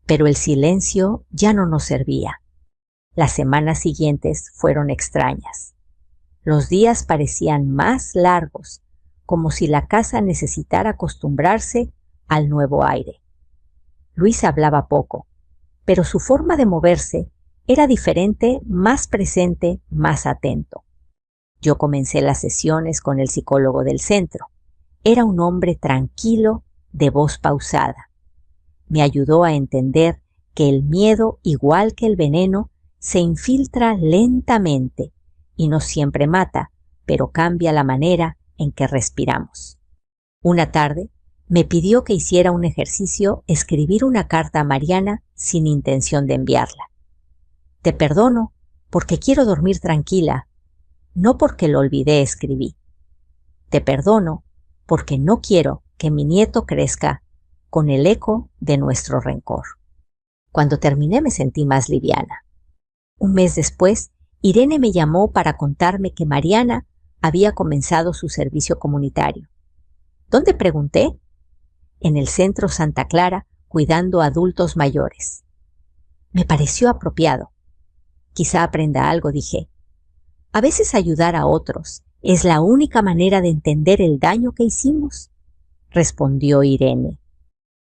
Pero el silencio ya no nos servía. Las semanas siguientes fueron extrañas. Los días parecían más largos, como si la casa necesitara acostumbrarse al nuevo aire. Luis hablaba poco, pero su forma de moverse Era diferente, más presente, más atento. Yo comencé las sesiones con el psicólogo del centro. Era un hombre tranquilo, de voz pausada. Me ayudó a entender que el miedo, igual que el veneno, se infiltra lentamente y no siempre mata, pero cambia la manera en que respiramos. Una tarde me pidió que hiciera un ejercicio, escribir una carta a Mariana sin intención de enviarla. Te perdono porque quiero dormir tranquila, no porque lo olvidé, escribí. Te perdono porque no quiero que mi nieto crezca con el eco de nuestro rencor. Cuando terminé me sentí más liviana. Un mes después, Irene me llamó para contarme que Mariana había comenzado su servicio comunitario. ¿Dónde pregunté? En el Centro Santa Clara, cuidando a adultos mayores. Me pareció apropiado. Quizá aprenda algo, dije. A veces ayudar a otros es la única manera de entender el daño que hicimos, respondió Irene.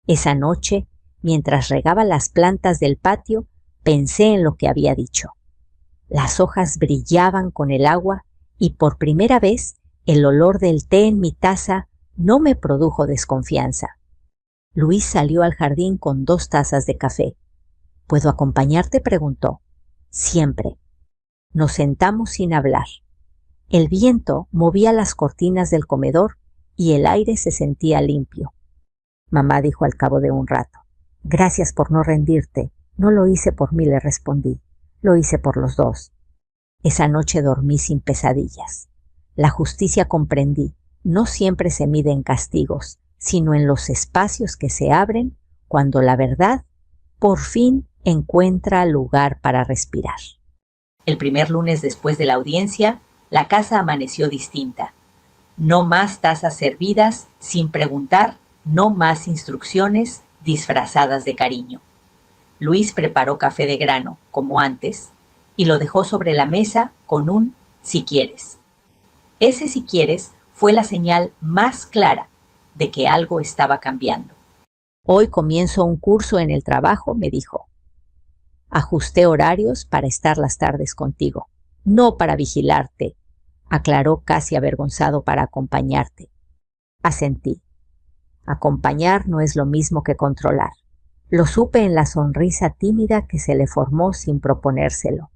Esa noche, mientras regaba las plantas del patio, pensé en lo que había dicho. Las hojas brillaban con el agua y por primera vez el olor del té en mi taza no me produjo desconfianza. Luis salió al jardín con 2 tazas de café. ¿Puedo acompañarte?, preguntó. Siempre. Nos sentamos sin hablar. El viento movía las cortinas del comedor y el aire se sentía limpio. Mamá dijo al cabo de un rato. Gracias por no rendirte. No lo hice por mí, le respondí. Lo hice por los dos. Esa noche dormí sin pesadillas. La justicia comprendí. No siempre se mide en castigos, sino en los espacios que se abren cuando la verdad, por fin, encuentra lugar para respirar. El primer lunes después de la audiencia, la casa amaneció distinta. No más tazas servidas sin preguntar, no más instrucciones disfrazadas de cariño. Luis preparó café de grano, como antes, y lo dejó sobre la mesa con un «si quieres». Ese «si quieres» fue la señal más clara de que algo estaba cambiando. Hoy comienzo un curso en el trabajo, me dijo. Ajusté horarios para estar las tardes contigo, no para vigilarte, aclaró casi avergonzado, para acompañarte. Asentí. Acompañar no es lo mismo que controlar. Lo supe en la sonrisa tímida que se le formó sin proponérselo.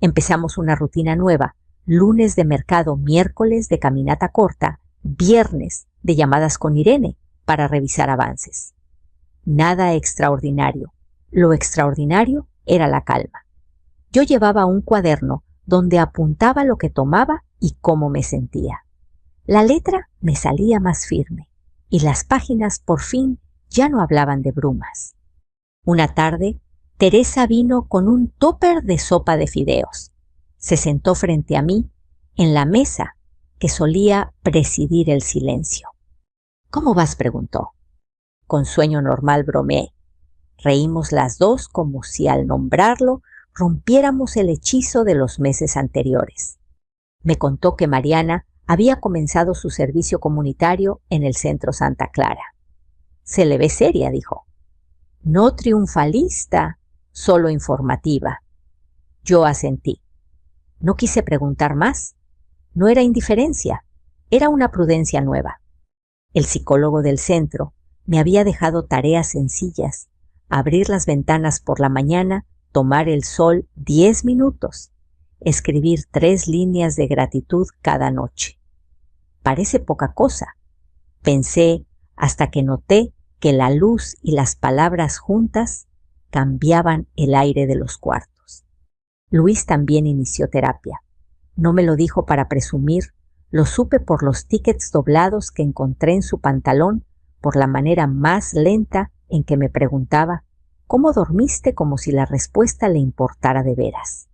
Empezamos una rutina nueva, lunes de mercado, miércoles de caminata corta, viernes de llamadas con Irene para revisar avances. Nada extraordinario. Lo extraordinario era la calma. Yo llevaba un cuaderno donde apuntaba lo que tomaba y cómo me sentía. La letra me salía más firme y las páginas por fin ya no hablaban de brumas. Una tarde, Teresa vino con un tóper de sopa de fideos. Se sentó frente a mí en la mesa que solía presidir el silencio. ¿Cómo vas?, preguntó. Con sueño normal, bromeé. Reímos las dos como si al nombrarlo rompiéramos el hechizo de los meses anteriores. Me contó que Mariana había comenzado su servicio comunitario en el Centro Santa Clara. Se le ve seria, dijo. No triunfalista, solo informativa. Yo asentí. No quise preguntar más. No era indiferencia, era una prudencia nueva. El psicólogo del centro me había dejado tareas sencillas: abrir las ventanas por la mañana, tomar el sol 10 minutos, escribir 3 líneas de gratitud cada noche. Parece poca cosa, pensé, hasta que noté que la luz y las palabras juntas cambiaban el aire de los cuartos. Luis también inició terapia. No me lo dijo para presumir, lo supe por los tickets doblados que encontré en su pantalón, por la manera más lenta en que me preguntaba ¿cómo dormiste?, como si la respuesta le importara de veras.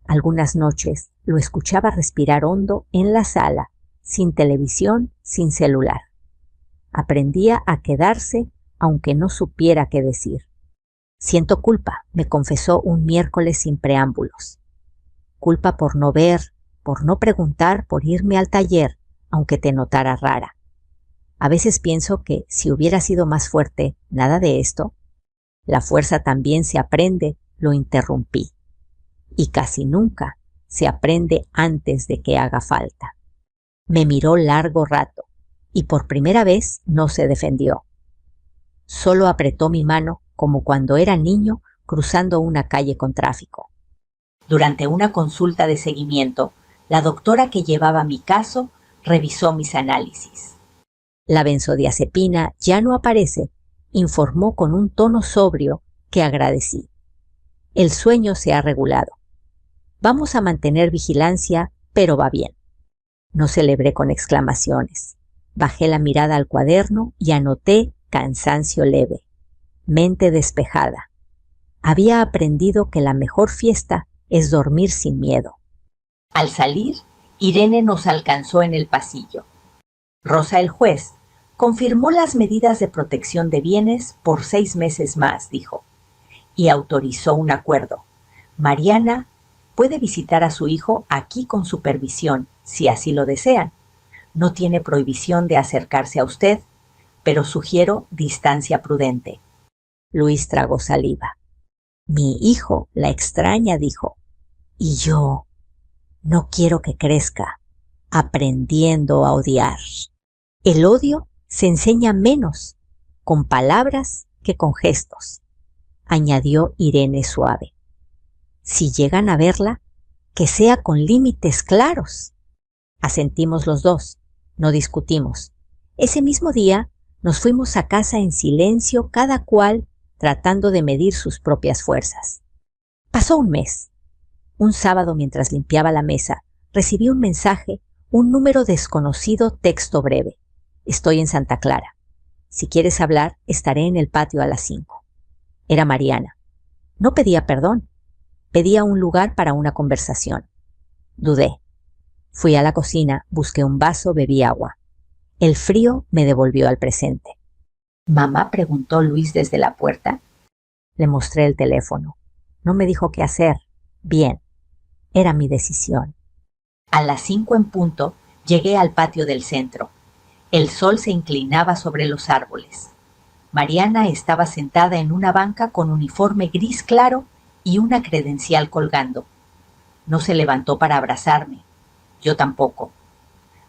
Algunas noches lo escuchaba respirar hondo en la sala, sin televisión, sin celular. Aprendía a quedarse aunque no supiera qué decir. Siento culpa, me confesó un miércoles sin preámbulos. Culpa por no ver, por no preguntar, por irme al taller, aunque te notara rara. A veces pienso que si hubiera sido más fuerte, nada de esto. La fuerza también se aprende lo interrumpí. Y casi nunca se aprende antes de que haga falta. Me miró largo rato y por primera vez no se defendió. Solo apretó mi mano como cuando era niño cruzando una calle con tráfico. Durante una consulta de seguimiento, la doctora que llevaba mi caso revisó mis análisis. La benzodiazepina ya no aparece, informó con un tono sobrio que agradecí. El sueño se ha regulado. Vamos a mantener vigilancia, pero va bien. No celebré con exclamaciones. Bajé la mirada al cuaderno y anoté cansancio leve, mente despejada. Había aprendido que la mejor fiesta es dormir sin miedo. Al salir, Irene nos alcanzó en el pasillo. Rosa, el juez, confirmó las medidas de protección de bienes por 6 meses más, dijo, y autorizó un acuerdo. Mariana puede visitar a su hijo aquí con supervisión, si así lo desean. No tiene prohibición de acercarse a usted, pero sugiero distancia prudente. Luis tragó saliva. Mi hijo la extraña, dijo, y yo no quiero que crezca aprendiendo a odiar. El odio se enseña menos con palabras que con gestos, añadió Irene suave. Si llegan a verla, que sea con límites claros. Asentimos los dos, no discutimos. Ese mismo día nos fuimos a casa en silencio, cada cual tratando de medir sus propias fuerzas. Pasó un mes. Un sábado, mientras limpiaba la mesa, recibí un mensaje, un número desconocido, texto breve. Estoy en Santa Clara. Si quieres hablar, estaré en el patio a las 5. Era Mariana. No pedía perdón. Pedía un lugar para una conversación. Dudé. Fui a la cocina, busqué un vaso, bebí agua. El frío me devolvió al presente. «¿Mamá?», preguntó Luis desde la puerta. Le mostré el teléfono. No me dijo qué hacer. Bien. Era mi decisión. A las 5 en punto llegué al patio del centro. El sol se inclinaba sobre los árboles. Mariana estaba sentada en una banca con uniforme gris claro y una credencial colgando. No se levantó para abrazarme. Yo tampoco.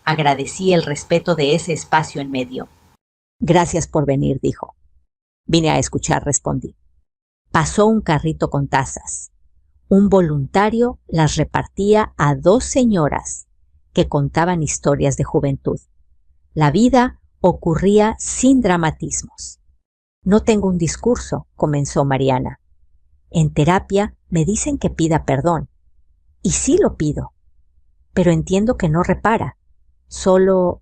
Agradecí el respeto de ese espacio en medio. Gracias por venir, dijo. Vine a escuchar, respondí. Pasó un carrito con tazas. Un voluntario las repartía a 2 señoras que contaban historias de juventud. La vida ocurría sin dramatismos. No tengo un discurso, comenzó Mariana. En terapia me dicen que pida perdón. Y sí lo pido. Pero entiendo que no repara. Solo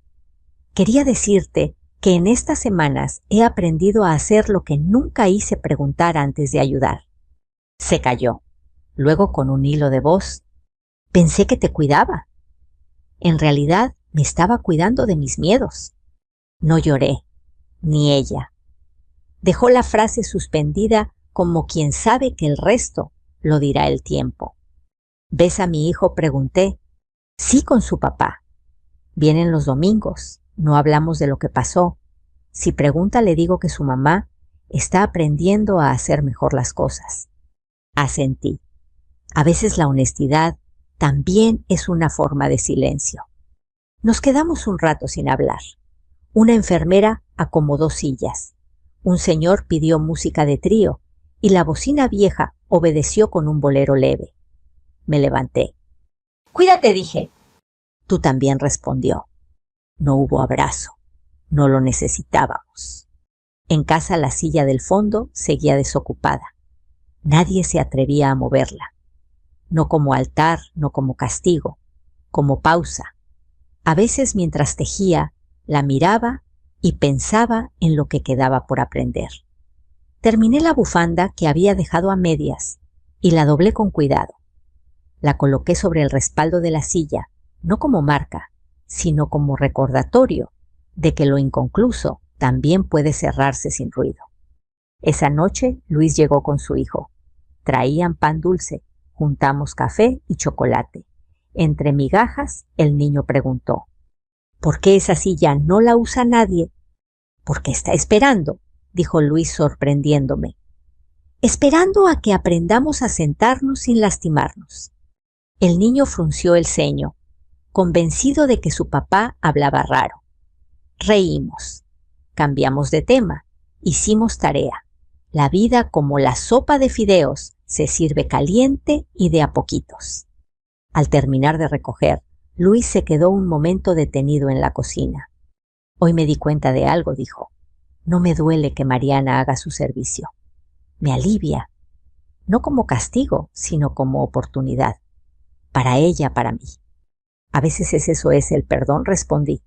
quería decirte que en estas semanas he aprendido a hacer lo que nunca hice preguntar antes de ayudar. Se calló. Luego, con un hilo de voz, pensé que te cuidaba. En realidad, me estaba cuidando de mis miedos. No lloré, ni ella. Dejó la frase suspendida como quien sabe que el resto lo dirá el tiempo. ¿Ves a mi hijo?, pregunté. Sí, con su papá. Vienen los domingos, no hablamos de lo que pasó. Si pregunta, le digo que su mamá está aprendiendo a hacer mejor las cosas. Asentí. A veces la honestidad también es una forma de silencio. Nos quedamos un rato sin hablar. Una enfermera acomodó sillas. Un señor pidió música de trío y la bocina vieja obedeció con un bolero leve. Me levanté. «Cuídate», dije. Tú también, respondió. No hubo abrazo. No lo necesitábamos. En casa la silla del fondo seguía desocupada. Nadie se atrevía a moverla. No como altar, no como castigo, como pausa. A veces mientras tejía, la miraba y pensaba en lo que quedaba por aprender. Terminé la bufanda que había dejado a medias y la doblé con cuidado. La coloqué sobre el respaldo de la silla, no como marca, sino como recordatorio de que lo inconcluso también puede cerrarse sin ruido. Esa noche Luis llegó con su hijo. Traían pan dulce, juntamos café y chocolate. Entre migajas, el niño preguntó: «¿Por qué esa silla no la usa nadie?» «Porque está esperando», dijo Luis sorprendiéndome. esperando a que aprendamos a sentarnos sin lastimarnos. El niño frunció el ceño, convencido de que su papá hablaba raro. Reímos. Cambiamos de tema. Hicimos tarea. La vida, como la sopa de fideos, se sirve caliente y de a poquitos. Al terminar de recoger, Luis se quedó un momento detenido en la cocina. Hoy me di cuenta de algo, dijo. No me duele que Mariana haga su servicio. Me alivia. No como castigo, sino como oportunidad. Para ella, para mí. A veces eso es el perdón, respondí.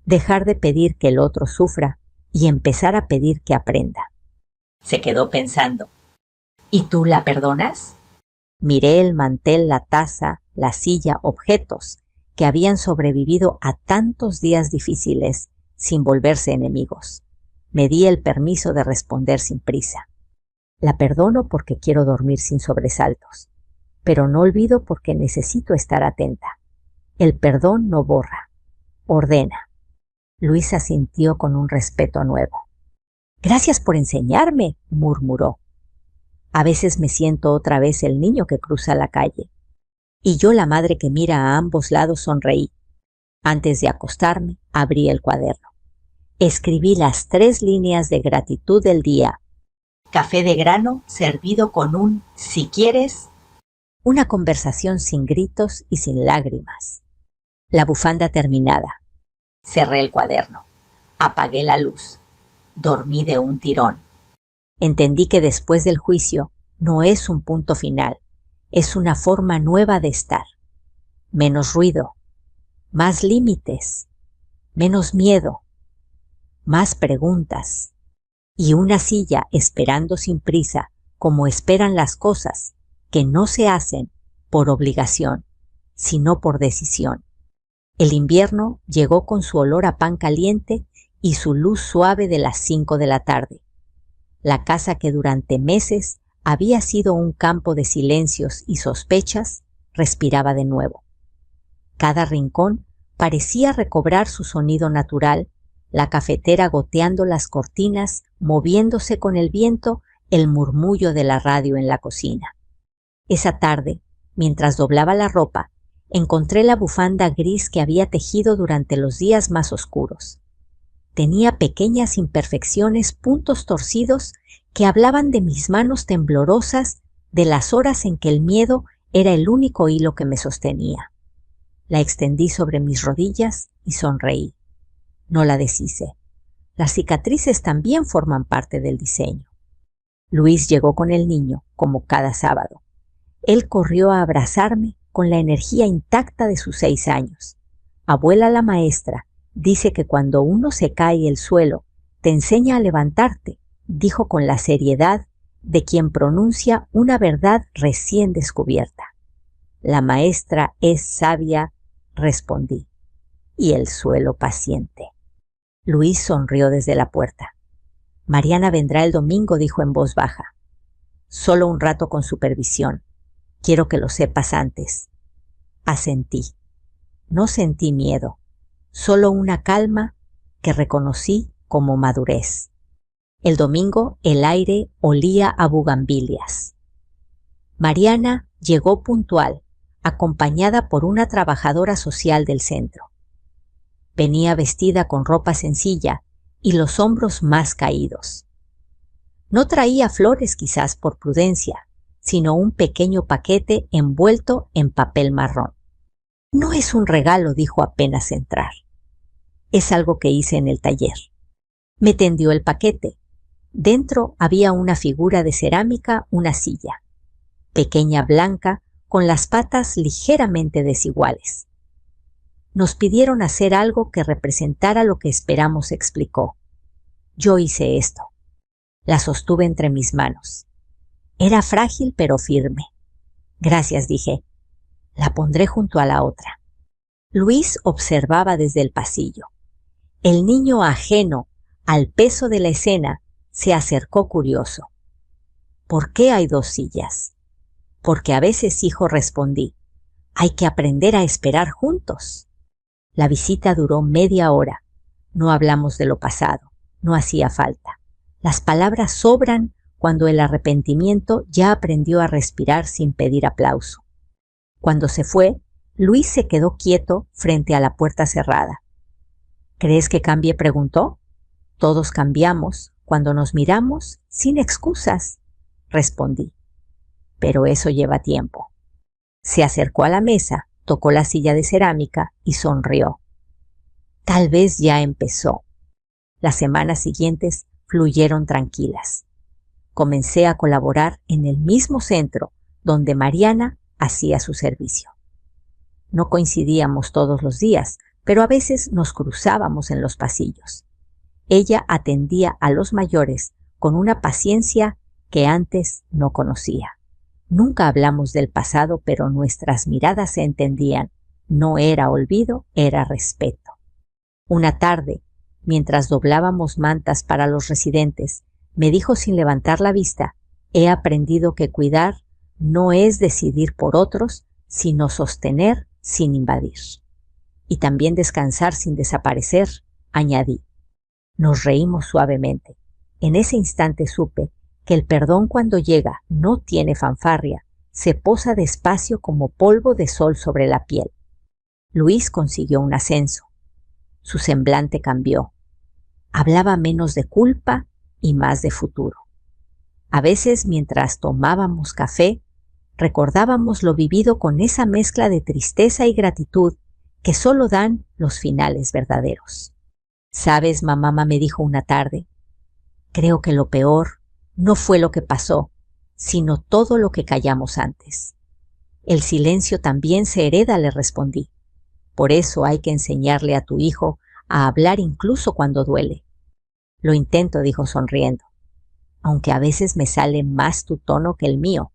Dejar de pedir que el otro sufra y empezar a pedir que aprenda. Se quedó pensando. ¿Y tú la perdonas? Miré el mantel, la taza, la silla, objetos que habían sobrevivido a tantos días difíciles sin volverse enemigos. Me di el permiso de responder sin prisa. La perdono porque quiero dormir sin sobresaltos, pero no olvido porque necesito estar atenta. El perdón no borra, ordena. Luis asintió con un respeto nuevo. Gracias por enseñarme, murmuró. A veces me siento otra vez el niño que cruza la calle. Y yo la madre que mira a ambos lados sonreí. Antes de acostarme, abrí el cuaderno. Escribí las 3 líneas de gratitud del día. Café de grano servido con un si quieres. Una conversación sin gritos y sin lágrimas. La bufanda terminada. Cerré el cuaderno. Apagué la luz. Dormí de un tirón. Entendí que después del juicio no es un punto final, es una forma nueva de estar. Menos ruido, más límites, menos miedo, más preguntas y una silla esperando sin prisa como esperan las cosas que no se hacen por obligación, sino por decisión. El invierno llegó con su olor a pan caliente y su luz suave de las 5 de la tarde. La casa que durante meses había sido un campo de silencios y sospechas, respiraba de nuevo. Cada rincón parecía recobrar su sonido natural, la cafetera goteando las cortinas, moviéndose con el viento, el murmullo de la radio en la cocina. Esa tarde, mientras doblaba la ropa, encontré la bufanda gris que había tejido durante los días más oscuros. Tenía pequeñas imperfecciones, puntos torcidos que hablaban de mis manos temblorosas, de las horas en que el miedo era el único hilo que me sostenía. La extendí sobre mis rodillas y sonreí. No la deshice. Las cicatrices también forman parte del diseño. Luis llegó con el niño, como cada sábado. Él corrió a abrazarme con la energía intacta de sus 6 años. Abuela la maestra dice que cuando uno se cae el suelo, te enseña a levantarte, dijo con la seriedad de quien pronuncia una verdad recién descubierta. La maestra es sabia, respondí, y el suelo paciente. Luis sonrió desde la puerta. Mariana vendrá el domingo, dijo en voz baja. Solo un rato con supervisión. Quiero que lo sepas antes. Asentí. No sentí miedo. Solo una calma que reconocí como madurez. El domingo el aire olía a bugambilias. Mariana llegó puntual, acompañada por una trabajadora social del centro. Venía vestida con ropa sencilla y los hombros más caídos. No traía flores quizás por prudencia, sino un pequeño paquete envuelto en papel marrón. No es un regalo, dijo apenas entrar. Es algo que hice en el taller. Me tendió el paquete. Dentro había una figura de cerámica, una silla, pequeña, blanca, con las patas ligeramente desiguales. Nos pidieron hacer algo que representara lo que esperamos, explicó. Yo hice esto. La sostuve entre mis manos. Era frágil pero firme. Gracias, dije. La pondré junto a la otra. Luis observaba desde el pasillo. El niño, ajeno al peso de la escena, se acercó curioso. ¿Por qué hay 2 sillas? Porque a veces, hijo, respondí. Hay que aprender a esperar juntos. La visita duró media hora. No hablamos de lo pasado. No hacía falta. Las palabras sobran cuando el arrepentimiento ya aprendió a respirar sin pedir aplauso. Cuando se fue, Luis se quedó quieto frente a la puerta cerrada. ¿Crees que cambie?, preguntó. Todos cambiamos cuando nos miramos sin excusas, respondí. Pero eso lleva tiempo. Se acercó a la mesa, tocó la silla de cerámica y sonrió. Tal vez ya empezó. Las semanas siguientes fluyeron tranquilas. Comencé a colaborar en el mismo centro donde Mariana hacía su servicio. No coincidíamos todos los días, pero a veces nos cruzábamos en los pasillos. Ella atendía a los mayores con una paciencia que antes no conocía. Nunca hablamos del pasado, pero nuestras miradas se entendían. No era olvido, era respeto. Una tarde, mientras doblábamos mantas para los residentes, me dijo sin levantar la vista: he aprendido que cuidar no es decidir por otros, sino sostener sin invadir. Y también descansar sin desaparecer, añadí. Nos reímos suavemente. En ese instante supe que el perdón, cuando llega, no tiene fanfarria, se posa despacio como polvo de sol sobre la piel. Luis consiguió un ascenso. Su semblante cambió. Hablaba menos de culpa y más de futuro. A veces, mientras tomábamos café, recordábamos lo vivido con esa mezcla de tristeza y gratitud que solo dan los finales verdaderos. ¿Sabes, mamá?, me dijo una tarde, creo que lo peor no fue lo que pasó, sino todo lo que callamos antes. El silencio también se hereda, le respondí. Por eso hay que enseñarle a tu hijo a hablar incluso cuando duele. Lo intento, dijo sonriendo, aunque a veces me sale más tu tono que el mío.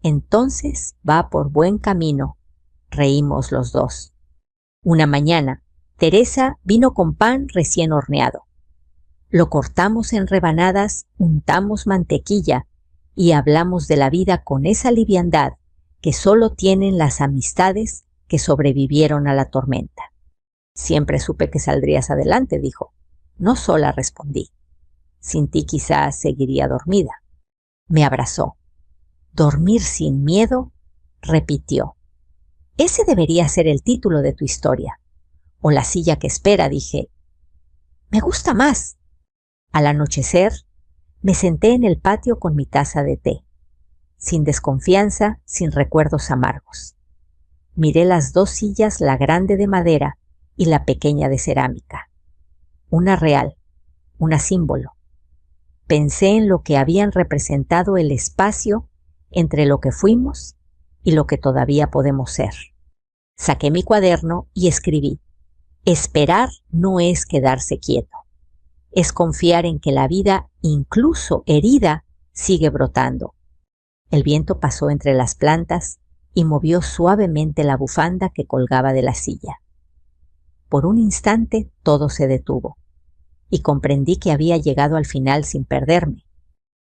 Entonces va por buen camino. Reímos los dos. Una mañana, Teresa vino con pan recién horneado. Lo cortamos en rebanadas, untamos mantequilla y hablamos de la vida con esa liviandad que solo tienen las amistades que sobrevivieron a la tormenta. Siempre supe que saldrías adelante, dijo. No sola, respondí. Sin ti quizás seguiría dormida. Me abrazó. Dormir sin miedo, repitió. Ese debería ser el título de tu historia. O La silla que espera, dije. Me gusta más. Al anochecer, me senté en el patio con mi taza de té, sin desconfianza, sin recuerdos amargos. Miré las dos sillas, la grande de madera y la pequeña de cerámica. Una real, una símbolo. Pensé en lo que habían representado el espacio entre lo que fuimos y lo que todavía podemos ser. Saqué mi cuaderno y escribí: esperar no es quedarse quieto. Es confiar en que la vida, incluso herida, sigue brotando. El viento pasó entre las plantas y movió suavemente la bufanda que colgaba de la silla. Por un instante todo se detuvo y comprendí que había llegado al final sin perderme.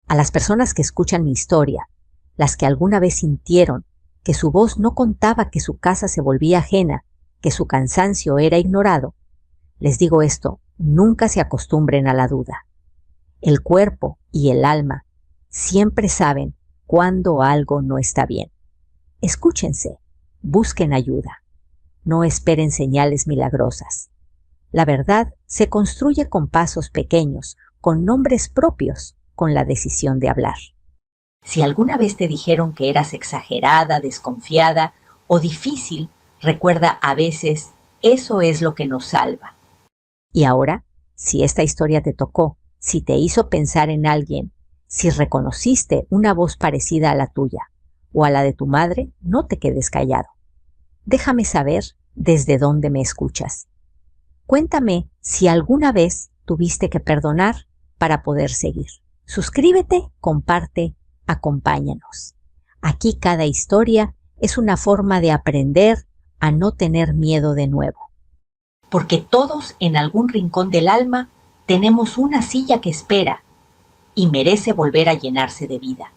A las personas que escuchan mi historia, las que alguna vez sintieron que su voz no contaba, que su casa se volvía ajena, que su cansancio era ignorado, les digo esto: nunca se acostumbren a la duda. El cuerpo y el alma siempre saben cuando algo no está bien. Escúchense, busquen ayuda. No esperen señales milagrosas. La verdad se construye con pasos pequeños, con nombres propios, con la decisión de hablar. Si alguna vez te dijeron que eras exagerada, desconfiada o difícil, recuerda, a veces eso es lo que nos salva. Y ahora, si esta historia te tocó, si te hizo pensar en alguien, si reconociste una voz parecida a la tuya o a la de tu madre, no te quedes callado. Déjame saber desde dónde me escuchas. Cuéntame si alguna vez tuviste que perdonar para poder seguir. Suscríbete, comparte, acompáñanos. Aquí cada historia es una forma de aprender a no tener miedo de nuevo. Porque todos en algún rincón del alma tenemos una silla que espera y merece volver a llenarse de vida.